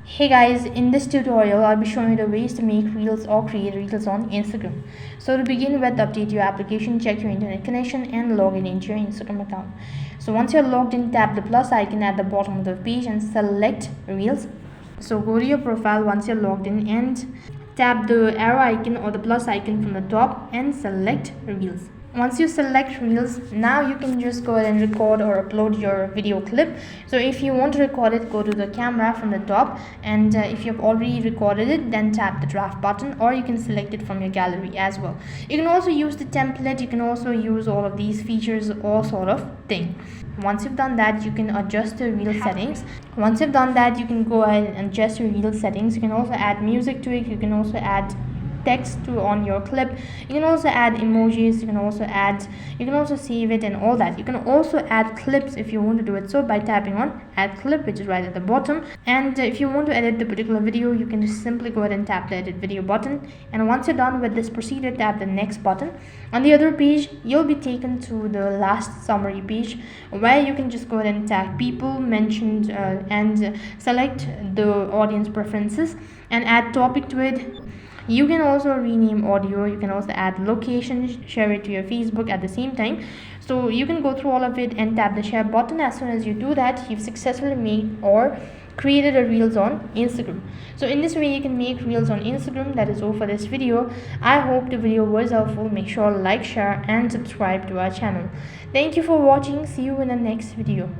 Hey guys, in this tutorial I'll be showing you the ways to make reels or create reels on Instagram. So to begin with, update your application, check your internet connection and log in into your Instagram account. So once you're logged in, tap the plus icon at the bottom of the page and select reels. So go to your profile once you're logged in and tap the arrow icon or the plus icon from the top and select reels. Once you select reels, now you can just go ahead and record or upload your video clip. So if you want to record it, go to the camera from the top, and if you've already recorded it, then tap the draft button, or you can select it from your gallery as well. You can also use the template, you can also use all of these features, all sort of thing. Once you've done that, you can adjust the reel settings. Once you've done that, you can go ahead and adjust your reel settings. You can also add music to it, you can also add text to on your clip, you can also add emojis, you can also save it and all that. You can also add clips if you want to do it so by tapping on add clip, which is right at the bottom. And if you want to edit the particular video, you can just simply go ahead and tap the edit video button, and once you're done with this procedure, tap the next button. On the other page, you'll be taken to the last summary page, where you can just go ahead and tag people mentioned and select the audience preferences and add topic to it. You can also rename audio, you can also add location, share it to your Facebook at the same time. So you can go through all of it and tap the share button. As soon as you do that, you've successfully made or created a reels on Instagram. So in this way you can make reels on Instagram. That is all for this video. I hope the video was helpful. Make sure to like, share and subscribe to our channel. Thank you for watching. See you in the next video.